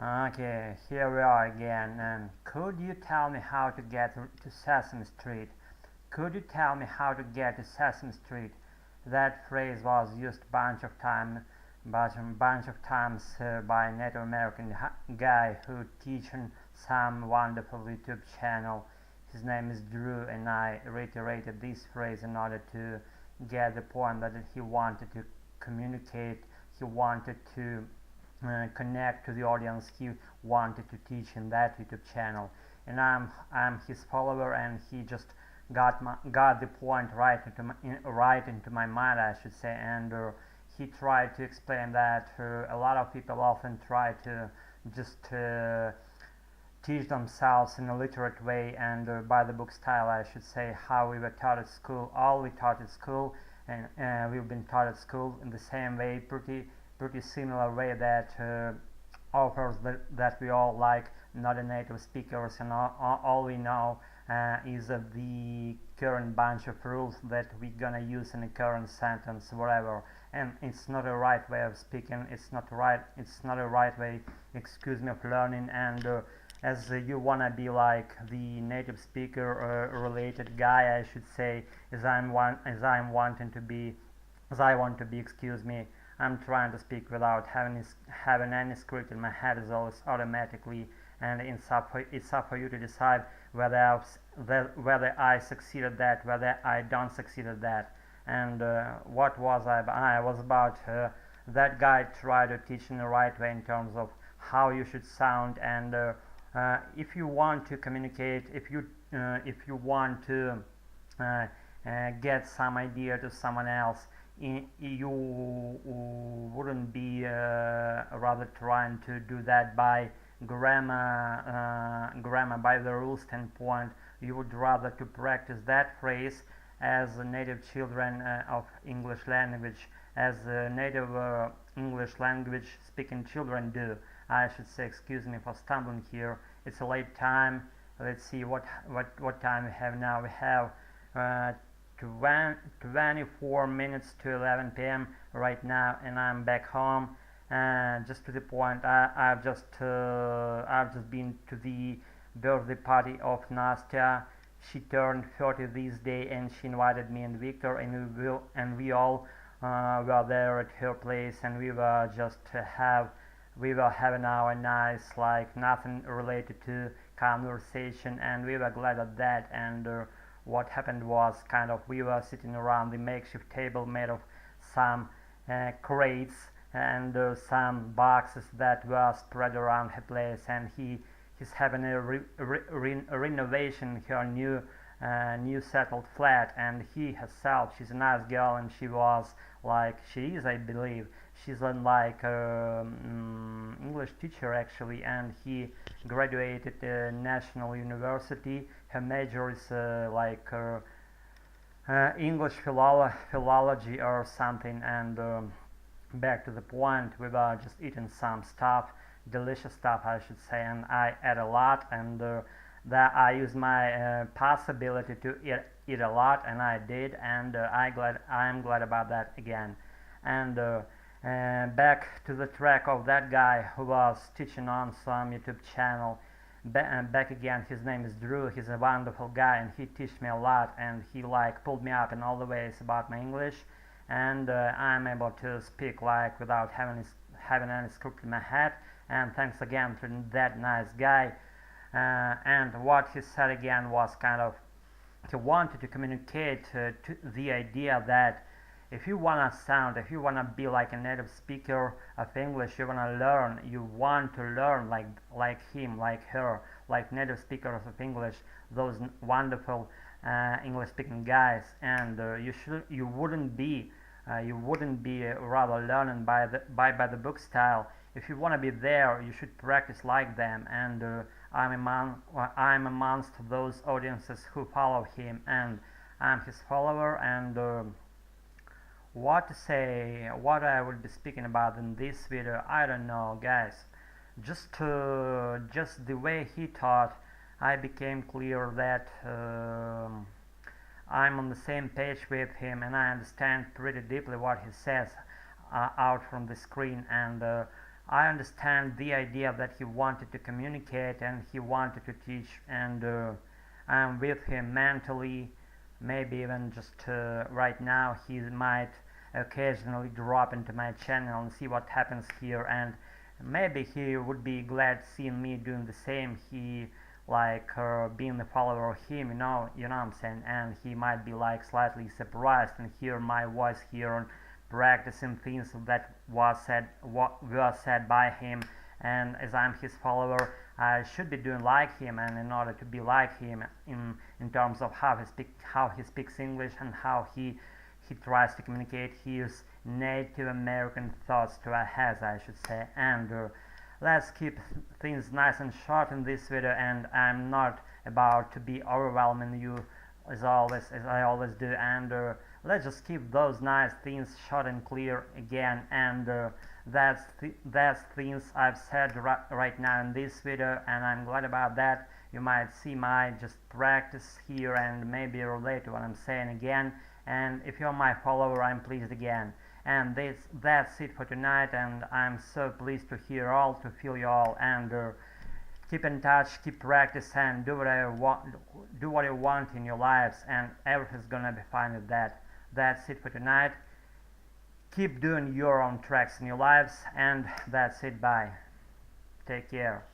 Okay, here we are again. And could you tell me how to get to Sesame Street? Could you tell me how to get to Sesame Street? That phrase was used bunch of times by a Native American guy who teaching some wonderful YouTube channel. His name is Drew, and I reiterated this phrase in order to get the point that he wanted to communicate. He wanted to connect to the audience he wanted to teach in that YouTube channel, and I'm his follower, and he just got the point right into my mind, I should say, and he tried to explain that a lot of people often try to just teach themselves in a literate way and by the book style, I should say, how we were taught at school. All we taught at school, and we've been taught at school in the same way, pretty similar way that authors that we all like, not a native speakers, and all we know is the current bunch of rules that we're gonna use in a current sentence, whatever. And it's not a right way of speaking. It's not a right way, excuse me, of learning. And as you wanna be like the native speaker related guy, I should say, as I want to be, excuse me. I'm trying to speak without having any script in my head is always automatically, and it's up for you to decide whether I succeeded that, whether I don't succeeded that. And what was I? I was about that guy tried to teach in the right way in terms of how you should sound, and if you want to communicate, if you want to get some idea to someone else, you wouldn't be rather trying to do that by grammar by the rule standpoint. You would rather to practice that phrase as native children of English language, as native English language speaking children do, I should say. Excuse me for stumbling here. It's a late time. Let's see what time we have now. We have 24 minutes to 11 p.m. right now, and I'm back home. And just to the point, I've just been to the birthday party of Nastya. She turned 30 this day, and she invited me and Victor, and we all were there at her place, and we were having our nice, like, nothing related to conversation, and we were glad at that. And what happened was, kind of, we were sitting around the makeshift table made of some crates and some boxes that were spread around her place, and he's having a renovation her new settled flat, and he herself, she's a nice girl, and she is, I believe, she's like English teacher actually, and he graduated National University. Her major is English philology or something. And back to the point, we were just eating some stuff, delicious stuff, I should say, and I ate a lot, and that I used my possibility to eat a lot, and I did, and I'm glad about that again. And back to the track of that guy who was teaching on some YouTube channel. Back again, his name is Drew. He's a wonderful guy, and he teach me a lot, and he like pulled me up in all the ways about my English, and I'm able to speak like without having any script in my head. And thanks again to that nice guy. And what he said again was kind of, he wanted to communicate to the idea that if you wanna be like a native speaker of English, you want to learn like him, like her, like native speakers of English, those wonderful English speaking guys, and you wouldn't be rather learning by the book style. If you want to be there, you should practice like them, and I'm amongst those audiences who follow him, and I'm his follower. And what to say, what I will be speaking about in this video, I don't know, guys. Just the way he taught, I became clear that I'm on the same page with him, and I understand pretty deeply what he says out from the screen. And I understand the idea that he wanted to communicate and he wanted to teach, and I'm with him mentally. Maybe even just right now he might occasionally drop into my channel and see what happens here, and maybe he would be glad seeing me doing the same. He like being a follower of him, you know what I'm saying, and he might be like slightly surprised and hear my voice here on practicing things that were said by him. And as I'm his follower, I should be doing like him, and in order to be like him in terms of how he speaks English and how he tries to communicate his Native American thoughts to our heads, I should say. And let's keep things nice and short in this video, and I'm not about to be overwhelming you as I always do, and let's just keep those nice things short and clear again. And that's things I've said right now in this video, and I'm glad about that. You might see my just practice here and maybe relate to what I'm saying again, and if you're my follower, I'm pleased again. And that's it for tonight, and I'm so pleased to hear all, to feel you all, and keep in touch, keep practice, and do what you want in your lives, and everything's gonna be fine with that. That's it for tonight. Keep doing your own tracks in your lives, and that's it. Bye. Take care.